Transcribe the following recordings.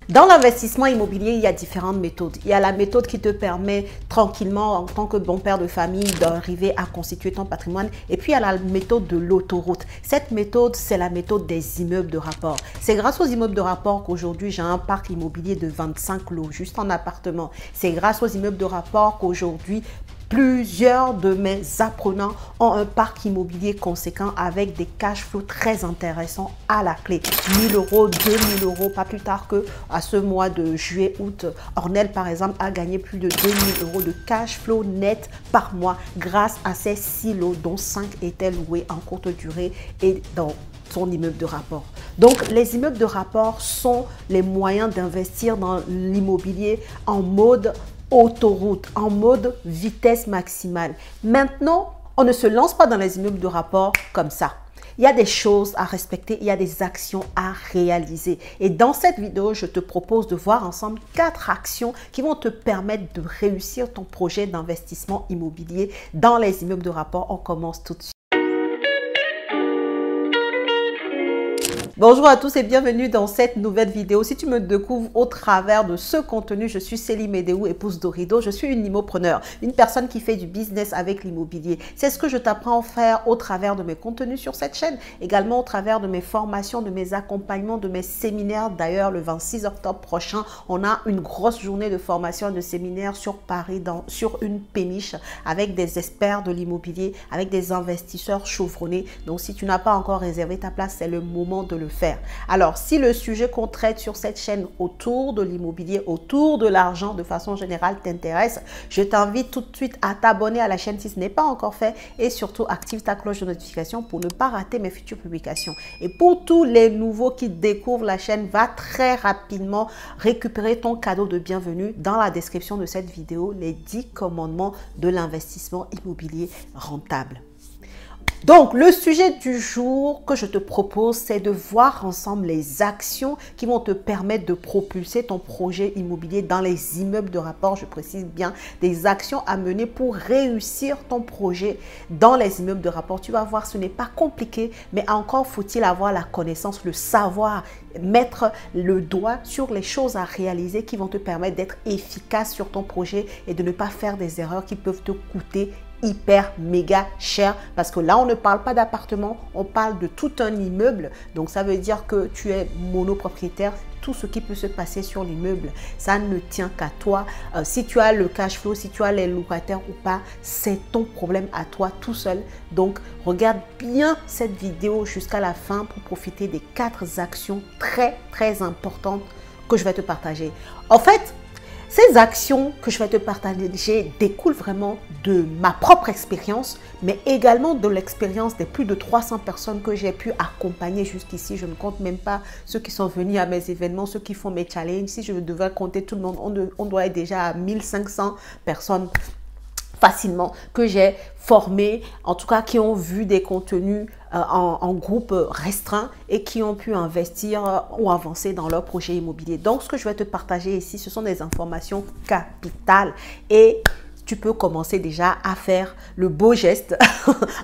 Dans l'investissement immobilier, il y a différentes méthodes. Il y a la méthode qui te permet tranquillement, en tant que bon père de famille, d'arriver à constituer ton patrimoine. Et puis, il y a la méthode de l'autoroute. Cette méthode, c'est la méthode des immeubles de rapport. C'est grâce aux immeubles de rapport qu'aujourd'hui, j'ai un parc immobilier de 25 lots, juste en appartement. C'est grâce aux immeubles de rapport qu'aujourd'hui, plusieurs de mes apprenants ont un parc immobilier conséquent avec des cash flows très intéressants à la clé. 1 000 euros, 2 000 euros, pas plus tard que à ce mois de juillet-août. Ornel, par exemple, a gagné plus de 2 000 euros de cash flow net par mois grâce à ces 6 lots dont 5 étaient loués en courte durée et dans son immeuble de rapport. Donc, les immeubles de rapport sont les moyens d'investir dans l'immobilier en mode autoroute, en mode vitesse maximale. Maintenant, on ne se lance pas dans les immeubles de rapport comme ça. Il y a des choses à respecter, il y a des actions à réaliser. Et dans cette vidéo, je te propose de voir ensemble 4 actions qui vont te permettre de réussir ton projet d'investissement immobilier dans les immeubles de rapport. On commence tout de suite. Bonjour à tous et bienvenue dans cette nouvelle vidéo. Si tu me découvres au travers de ce contenu, je suis Célie Médéou, épouse d'Orido. Je suis une immopreneur, une personne qui fait du business avec l'immobilier. C'est ce que je t'apprends à faire au travers de mes contenus sur cette chaîne, également au travers de mes formations, de mes accompagnements, de mes séminaires. D'ailleurs, le 26 octobre prochain, on a une grosse journée de formation et de séminaire sur Paris, sur une péniche avec des experts de l'immobilier, avec des investisseurs chevronnés. Donc, si tu n'as pas encore réservé ta place, c'est le moment de le faire. Alors, si le sujet qu'on traite sur cette chaîne autour de l'immobilier, autour de l'argent de façon générale t'intéresse, je t'invite tout de suite à t'abonner à la chaîne si ce n'est pas encore fait et surtout active ta cloche de notification pour ne pas rater mes futures publications. Et pour tous les nouveaux qui découvrent la chaîne, va très rapidement récupérer ton cadeau de bienvenue dans la description de cette vidéo, les 10 commandements de l'investissement immobilier rentable. Donc, le sujet du jour que je te propose, c'est de voir ensemble les actions qui vont te permettre de propulser ton projet immobilier dans les immeubles de rapport. Je précise bien, des actions à mener pour réussir ton projet dans les immeubles de rapport. Tu vas voir, ce n'est pas compliqué, mais encore faut-il avoir la connaissance, le savoir, mettre le doigt sur les choses à réaliser qui vont te permettre d'être efficace sur ton projet et de ne pas faire des erreurs qui peuvent te coûter hyper méga cher, parce que là on ne parle pas d'appartement, on parle de tout un immeuble. Donc ça veut dire que tu es monopropriétaire. Tout ce qui peut se passer sur l'immeuble, ça ne tient qu'à toi. Si tu as le cash flow, si tu as les locataires ou pas, c'est ton problème à toi tout seul. Donc regarde bien cette vidéo jusqu'à la fin pour profiter des 4 actions très importantes que je vais te partager. En fait, ces actions que je vais te partager découlent vraiment de ma propre expérience, mais également de l'expérience des plus de 300 personnes que j'ai pu accompagner jusqu'ici. Je ne compte même pas ceux qui sont venus à mes événements, ceux qui font mes challenges. Si je devais compter tout le monde, on doit être déjà à 1500 personnes facilement que j'ai formés, en tout cas qui ont vu des contenus en groupe restreint et qui ont pu investir ou avancer dans leur projet immobilier. Donc, ce que je vais te partager ici, ce sont des informations capitales et tu peux commencer déjà à faire le beau geste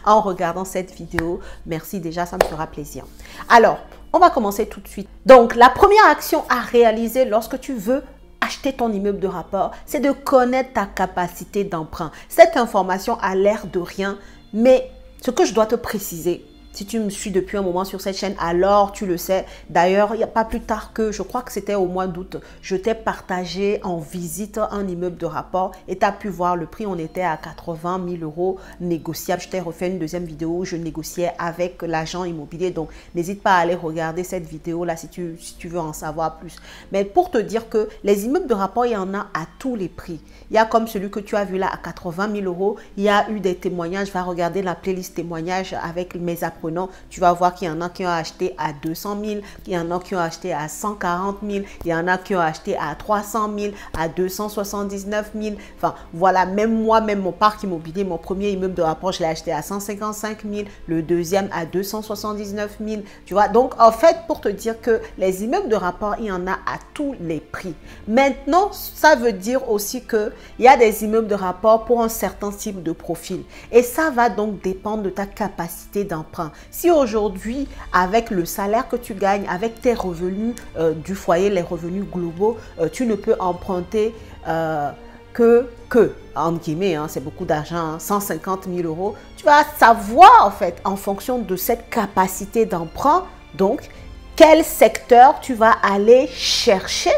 en regardant cette vidéo. Merci déjà, ça me fera plaisir. Alors, on va commencer tout de suite. Donc, la première action à réaliser lorsque tu veux acheter ton immeuble de rapport, c'est de connaître ta capacité d'emprunt. Cette information a l'air de rien, mais ce que je dois te préciser, si tu me suis depuis un moment sur cette chaîne, alors tu le sais. D'ailleurs, il n'y a pas plus tard que, je crois que c'était au mois d'août, je t'ai partagé en visite un immeuble de rapport et tu as pu voir le prix. On était à 80 000 euros négociable. Je t'ai refait une deuxième vidéo où je négociais avec l'agent immobilier. Donc, n'hésite pas à aller regarder cette vidéo-là si tu veux en savoir plus. Mais pour te dire que les immeubles de rapport, il y en a à tous les prix. Il y a comme celui que tu as vu là à 80 000 euros. Il y a eu des témoignages. Va regarder la playlist témoignages avec mes apprenants. Tu vas voir qu'il y en a qui ont acheté à 200 000, il y en a qui ont acheté à 140 000, il y en a qui ont acheté à 300 000, à 279 000. Enfin, voilà, même moi, même mon parc immobilier, mon premier immeuble de rapport, je l'ai acheté à 155 000, le deuxième à 279 000. Tu vois, donc en fait, pour te dire que les immeubles de rapport, il y en a à tous les prix. Maintenant, ça veut dire aussi qu'il y a des immeubles de rapport pour un certain type de profil. Et ça va donc dépendre de ta capacité d'emprunt. Si aujourd'hui, avec le salaire que tu gagnes, avec tes revenus du foyer, les revenus globaux, tu ne peux emprunter entre guillemets, hein, c'est beaucoup d'argent, hein, 150 000 euros, tu vas savoir en fait, en fonction de cette capacité d'emprunt, donc, quel secteur tu vas aller chercher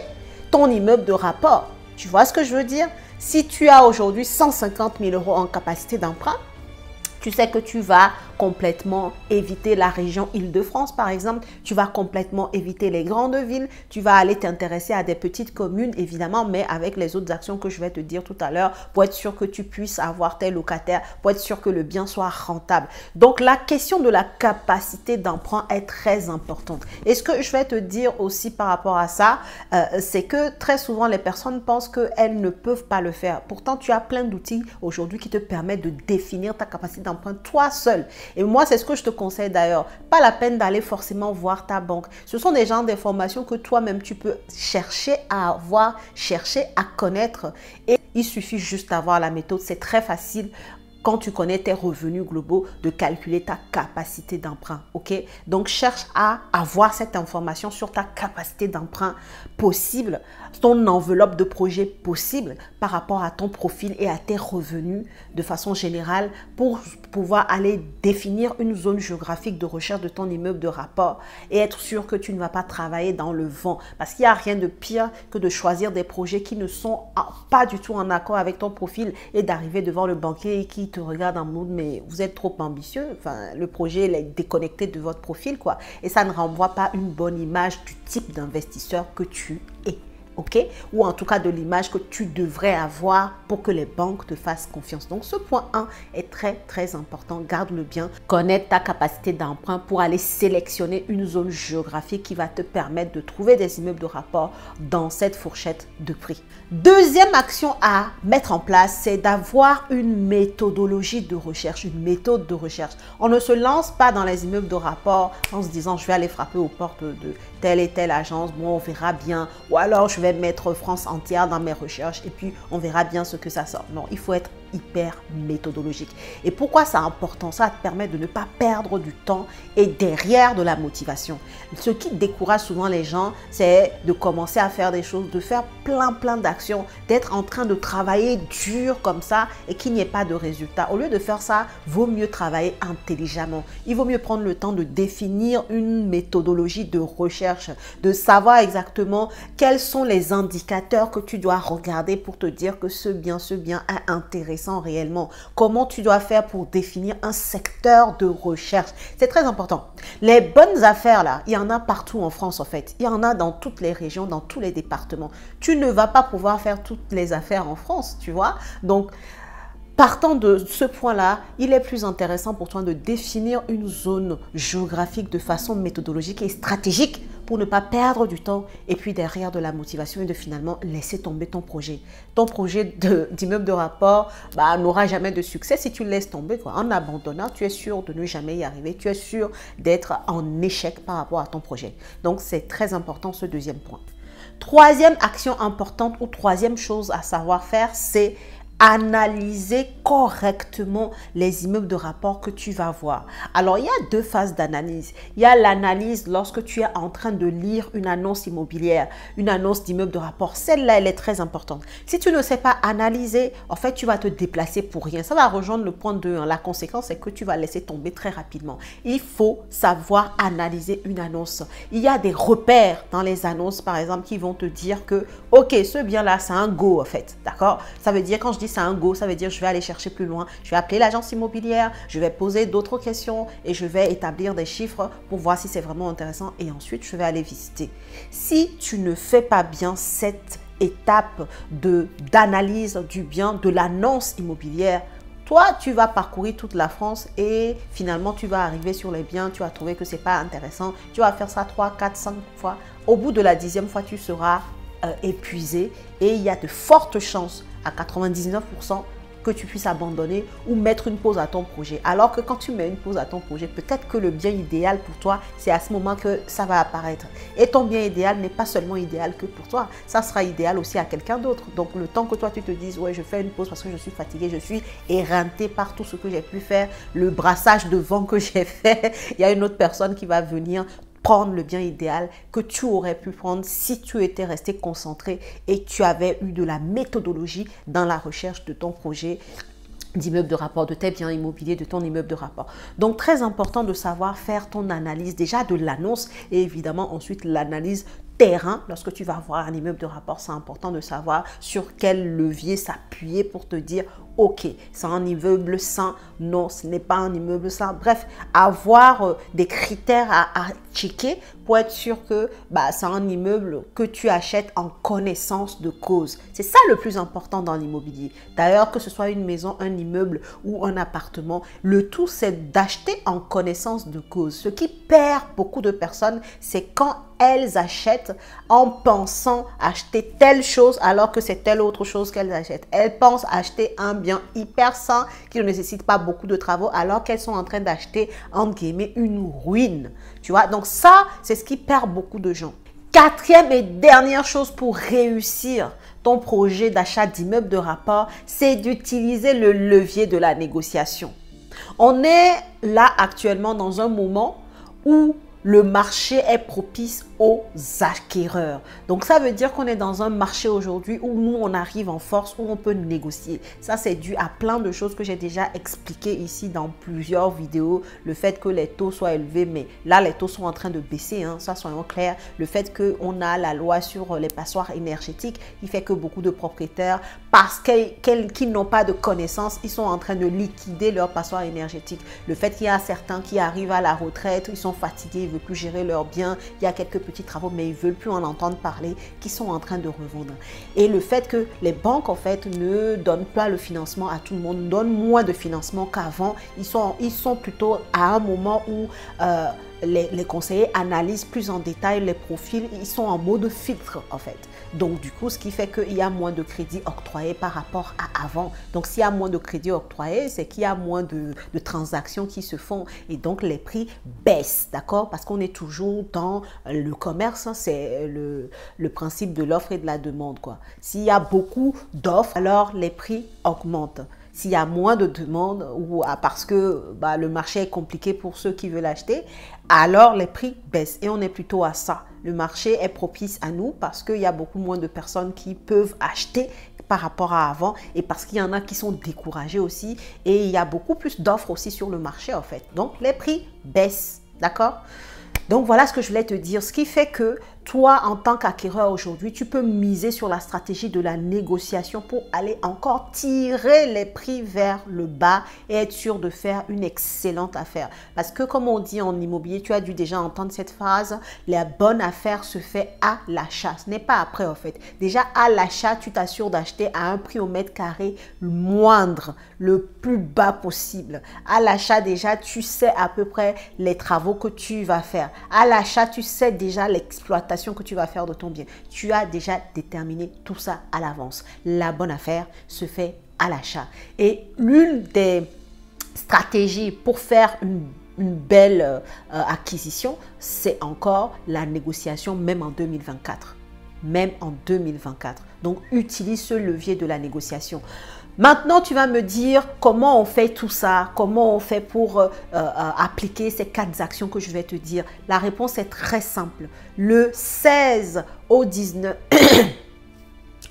ton immeuble de rapport. Tu vois ce que je veux dire? Si tu as aujourd'hui 150 000 euros en capacité d'emprunt, tu sais que tu vas complètement éviter la région Île-de-France, par exemple. Tu vas complètement éviter les grandes villes. Tu vas aller t'intéresser à des petites communes, évidemment, mais avec les autres actions que je vais te dire tout à l'heure, pour être sûr que tu puisses avoir tes locataires, pour être sûr que le bien soit rentable. Donc, la question de la capacité d'emprunt est très importante. Et ce que je vais te dire aussi par rapport à ça, c'est que très souvent, les personnes pensent qu'elles ne peuvent pas le faire. Pourtant, tu as plein d'outils aujourd'hui qui te permettent de définir ta capacité d'emprunt toi seul. Et moi, c'est ce que je te conseille d'ailleurs. Pas la peine d'aller forcément voir ta banque. Ce sont des genres d'informations que toi-même, tu peux chercher à avoir, chercher à connaître. Et il suffit juste d'avoir la méthode. C'est très facile. Quand tu connais tes revenus globaux, de calculer ta capacité d'emprunt, ok? Donc, cherche à avoir cette information sur ta capacité d'emprunt possible, ton enveloppe de projet possible par rapport à ton profil et à tes revenus de façon générale pour pouvoir aller définir une zone géographique de recherche de ton immeuble de rapport et être sûr que tu ne vas pas travailler dans le vent. Parce qu'il n'y a rien de pire que de choisir des projets qui ne sont pas du tout en accord avec ton profil et d'arriver devant le banquier qui te regarde en mode mais vous êtes trop ambitieux, enfin le projet est déconnecté de votre profil quoi, et ça ne renvoie pas une bonne image du type d'investisseur que tu es. Ok? Ou en tout cas de l'image que tu devrais avoir pour que les banques te fassent confiance. Donc ce point 1 est très important. Garde-le bien. Connaître ta capacité d'emprunt pour aller sélectionner une zone géographique qui va te permettre de trouver des immeubles de rapport dans cette fourchette de prix. Deuxième action à mettre en place, c'est d'avoir une méthodologie de recherche, une méthode de recherche. On ne se lance pas dans les immeubles de rapport en se disant je vais aller frapper aux portes de telle et telle agence, bon on verra bien, ou alors je vais mettre France entière dans mes recherches et puis on verra bien ce que ça sort. Non, il faut être hyper méthodologique. Et pourquoi c'est important? Ça te permet de ne pas perdre du temps et derrière de la motivation. Ce qui décourage souvent les gens, c'est de commencer à faire des choses, de faire plein d'actions, d'être en train de travailler dur comme ça et qu'il n'y ait pas de résultat. Au lieu de faire ça, vaut mieux travailler intelligemment. Il vaut mieux prendre le temps de définir une méthodologie de recherche, de savoir exactement quels sont les indicateurs que tu dois regarder pour te dire que ce bien est intéressant réellement. Comment tu dois faire pour définir un secteur de recherche. C'est très important. Les bonnes affaires là, il y en a partout en France en fait. Il y en a dans toutes les régions, dans tous les départements. Tu ne vas pas pouvoir faire toutes les affaires en France, tu vois. Donc, partant de ce point-là, il est plus intéressant pour toi de définir une zone géographique de façon méthodologique et stratégique pour ne pas perdre du temps et puis derrière de la motivation et de finalement laisser tomber ton projet. Ton projet d'immeuble de rapport n'aura jamais de succès si tu le laisses tomber, quoi. En abandonnant, tu es sûr de ne jamais y arriver. Tu es sûr d'être en échec par rapport à ton projet. Donc, c'est très important ce deuxième point. Troisième action importante ou troisième chose à savoir faire, c'est analyser correctement les immeubles de rapport que tu vas voir. Alors, il y a deux phases d'analyse. Il y a l'analyse lorsque tu es en train de lire une annonce immobilière, une annonce d'immeuble de rapport. Celle-là, elle est très importante. Si tu ne sais pas analyser, en fait, tu vas te déplacer pour rien. Ça va rejoindre le point 2. La conséquence, c'est que tu vas laisser tomber très rapidement. Il faut savoir analyser une annonce. Il y a des repères dans les annonces, par exemple, qui vont te dire que, ok, ce bien-là, c'est un go, en fait. D'accord? Ça veut dire, quand je dis c'est un go, ça veut dire je vais aller chercher plus loin, je vais appeler l'agence immobilière, je vais poser d'autres questions et je vais établir des chiffres pour voir si c'est vraiment intéressant et ensuite je vais aller visiter. Si tu ne fais pas bien cette étape d'analyse du bien, de l'annonce immobilière, toi, tu vas parcourir toute la France et finalement, tu vas arriver sur les biens, tu vas trouver que ce n'est pas intéressant, tu vas faire ça 3, 4, 5 fois. Au bout de la 10e fois, tu seras épuisé et il y a de fortes chances à 99% que tu puisses abandonner ou mettre une pause à ton projet. Alors que quand tu mets une pause à ton projet, peut-être que le bien idéal pour toi, c'est à ce moment que ça va apparaître. Et ton bien idéal n'est pas seulement idéal que pour toi, ça sera idéal aussi à quelqu'un d'autre. Donc le temps que toi tu te dises, ouais, je fais une pause parce que je suis fatiguée, je suis éreinté par tout ce que j'ai pu faire, le brassage de vent que j'ai fait, il y a une autre personne qui va venir prendre le bien idéal que tu aurais pu prendre si tu étais resté concentré et tu avais eu de la méthodologie dans la recherche de ton projet d'immeuble de rapport, de tes biens immobiliers, de ton immeuble de rapport. Donc, très important de savoir faire ton analyse déjà de l'annonce et évidemment ensuite l'analyse terrain. Lorsque tu vas avoir un immeuble de rapport, c'est important de savoir sur quel levier s'appuyer pour te dire ok, c'est un immeuble sain, non, ce n'est pas un immeuble sain. Bref, avoir des critères à checker pour être sûr que c'est un immeuble que tu achètes en connaissance de cause. C'est ça le plus important dans l'immobilier. D'ailleurs, que ce soit une maison, un immeuble ou un appartement, le tout c'est d'acheter en connaissance de cause. Ce qui perd beaucoup de personnes, c'est quand elles achètent en pensant acheter telle chose alors que c'est telle autre chose qu'elles achètent. Elles pensent acheter un bien hyper sain qui ne nécessite pas beaucoup de travaux alors qu'elles sont en train d'acheter, entre guillemets, une ruine. Tu vois, donc ça, c'est ce qui perd beaucoup de gens. Quatrième et dernière chose pour réussir ton projet d'achat d'immeuble de rapport, c'est d'utiliser le levier de la négociation. On est là actuellement dans un moment où le marché est propice aux acquéreurs. Donc, ça veut dire qu'on est dans un marché aujourd'hui où nous, on arrive en force, où on peut négocier. Ça, c'est dû à plein de choses que j'ai déjà expliquées ici dans plusieurs vidéos. Le fait que les taux soient élevés, mais là, les taux sont en train de baisser, hein, ça, soyons clairs. Le fait qu'on a la loi sur les passoires énergétiques, qui fait que beaucoup de propriétaires, parce qu'ils n'ont pas de connaissances, ils sont en train de liquider leurs passoires énergétiques. Le fait qu'il y a certains qui arrivent à la retraite, ils sont fatigués, ils ne veulent plus gérer leurs biens, il y a quelques petits travaux, mais ils ne veulent plus en entendre parler, qui sont en train de revendre. Et le fait que les banques, en fait, ne donnent pas le financement à tout le monde, donnent moins de financement qu'avant. Ils sont plutôt à un moment où les conseillers analysent plus en détail les profils. Ils sont en mode filtre, en fait. Donc, du coup, ce qui fait qu'il y a moins de crédits octroyés par rapport à avant. Donc, s'il y a moins de crédits octroyés, c'est qu'il y a moins de transactions qui se font. Et donc, les prix baissent, d'accord? Parce qu'on est toujours dans le commerce, hein, c'est le principe de l'offre et de la demande, quoi. S'il y a beaucoup d'offres, alors les prix augmentent. S'il y a moins de demandes ou parce que le marché est compliqué pour ceux qui veulent acheter, alors les prix baissent et on est plutôt à ça. Le marché est propice à nous parce qu'il y a beaucoup moins de personnes qui peuvent acheter par rapport à avant et parce qu'il y en a qui sont découragés aussi et il y a beaucoup plus d'offres aussi sur le marché en fait. Donc les prix baissent, d'accord? Donc voilà ce que je voulais te dire, ce qui fait que toi, en tant qu'acquéreur aujourd'hui, tu peux miser sur la stratégie de la négociation pour aller encore tirer les prix vers le bas et être sûr de faire une excellente affaire. Parce que comme on dit en immobilier, tu as dû déjà entendre cette phrase, la bonne affaire se fait à l'achat. Ce n'est pas après en fait. Déjà à l'achat, tu t'assures d'acheter à un prix au mètre carré le moindre, le plus bas possible. À l'achat déjà, tu sais à peu près les travaux que tu vas faire. À l'achat, tu sais déjà l'exploitation que tu vas faire de ton bien. Tu as déjà déterminé tout ça à l'avance. La bonne affaire se fait à l'achat. Et l'une des stratégies pour faire une belle acquisition, c'est encore la négociation même en 2024. Même en 2024. Donc, utilise ce levier de la négociation. Maintenant, tu vas me dire comment on fait tout ça, comment on fait pour appliquer ces 4 actions que je vais te dire. La réponse est très simple. Le 16 au 19...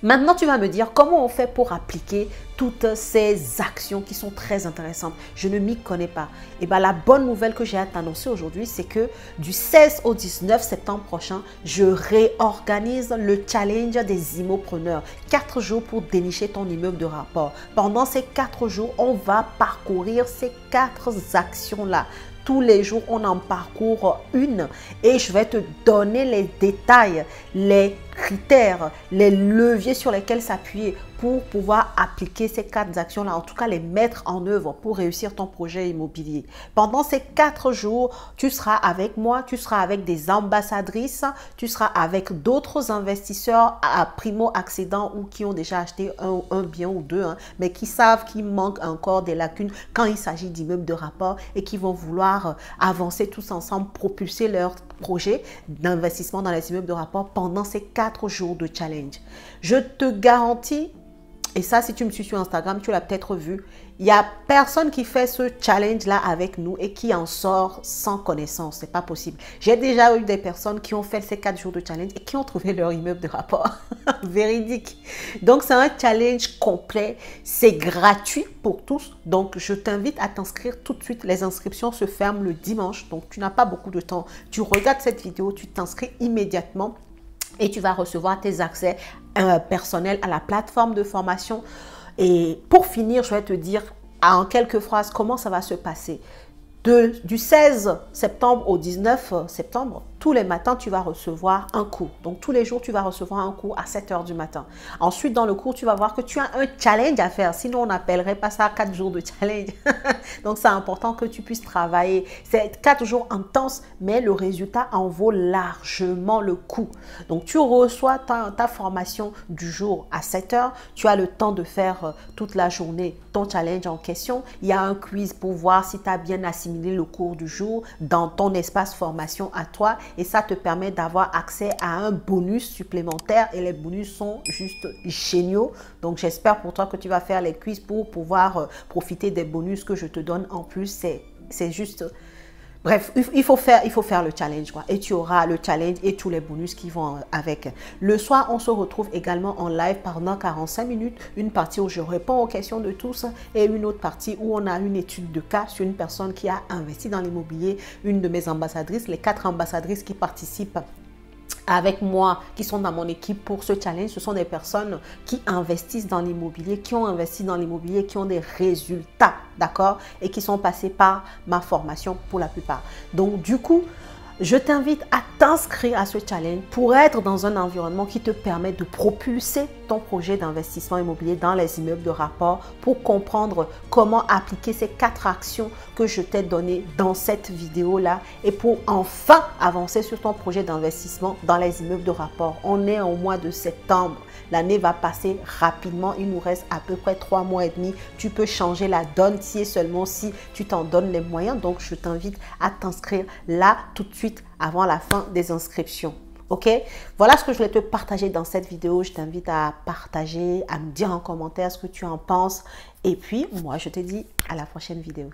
Maintenant, tu vas me dire comment on fait pour appliquer toutes ces actions qui sont très intéressantes. Je ne m'y connais pas. Et bien, la bonne nouvelle que j'ai à t'annoncer aujourd'hui, c'est que du 16 au 19 septembre prochain, je réorganise le challenge des immopreneurs. 4 jours pour dénicher ton immeuble de rapport. Pendant ces 4 jours, on va parcourir ces 4 actions-là. Tous les jours, on en parcourt une et je vais te donner les détails, les critères, les leviers sur lesquels s'appuyer pour pouvoir appliquer ces 4 actions-là, en tout cas les mettre en œuvre pour réussir ton projet immobilier. Pendant ces 4 jours, tu seras avec moi, tu seras avec des ambassadrices, tu seras avec d'autres investisseurs à primo-accédants ou qui ont déjà acheté un bien ou deux, mais qui savent qu'il manque encore des lacunes quand il s'agit d'immeubles de rapport et qui vont vouloir avancer tous ensemble, propulser leur projet d'investissement dans les immeubles de rapport pendant ces 4 jours de challenge. Je te garantis, et ça, si tu me suis sur Instagram, tu l'as peut-être vu, il n'y a personne qui fait ce challenge-là avec nous et qui en sort sans connaissance. C'est pas possible. J'ai déjà eu des personnes qui ont fait ces 4 jours de challenge et qui ont trouvé leur immeuble de rapport. Véridique. Donc, c'est un challenge complet. C'est gratuit pour tous. Donc, je t'invite à t'inscrire tout de suite. Les inscriptions se ferment le dimanche. Donc, tu n'as pas beaucoup de temps. Tu regardes cette vidéo, tu t'inscris immédiatement et tu vas recevoir tes accès personnels à la plateforme de formation. Et pour finir, je vais te dire en quelques phrases comment ça va se passer. Du 16 septembre au 19 septembre, tous les matins, tu vas recevoir un cours. Donc, tous les jours, tu vas recevoir un cours à 7 h du matin. Ensuite, dans le cours, tu vas voir que tu as un challenge à faire. Sinon, on n'appellerait pas ça 4 jours de challenge. Donc, c'est important que tu puisses travailler. C'est 4 jours intenses, mais le résultat en vaut largement le coup. Donc, tu reçois ta formation du jour à 7 h. Tu as le temps de faire toute la journée ton challenge en question. Il y a un quiz pour voir si tu as bien assimilé le cours du jour dans ton espace formation à toi et ça te permet d'avoir accès à un bonus supplémentaire et les bonus sont juste géniaux. Donc j'espère pour toi que tu vas faire les quiz pour pouvoir profiter des bonus que je te donne en plus. C'est juste... Bref, il faut faire le challenge, quoi. Et tu auras le challenge et tous les bonus qui vont avec. Le soir, on se retrouve également en live pendant 45 minutes. Une partie où je réponds aux questions de tous et une autre partie où on a une étude de cas sur une personne qui a investi dans l'immobilier. Une de mes ambassadrices, les 4 ambassadrices qui participent avec moi, qui sont dans mon équipe pour ce challenge, ce sont des personnes qui investissent dans l'immobilier, qui ont investi dans l'immobilier, qui ont des résultats, d'accord, et qui sont passés par ma formation pour la plupart. Donc, du coup, je t'invite à t'inscrire à ce challenge pour être dans un environnement qui te permet de propulser ton projet d'investissement immobilier dans les immeubles de rapport pour comprendre comment appliquer ces 4 actions que je t'ai données dans cette vidéo-là et pour enfin avancer sur ton projet d'investissement dans les immeubles de rapport. On est au mois de septembre. L'année va passer rapidement. Il nous reste à peu près 3 mois et demi. Tu peux changer la donne si et seulement si tu t'en donnes les moyens. Donc, je t'invite à t'inscrire là tout de suite avant la fin des inscriptions. Ok, voilà ce que je voulais te partager dans cette vidéo. Je t'invite à partager, à me dire en commentaire ce que tu en penses. Et puis, moi, je te dis à la prochaine vidéo.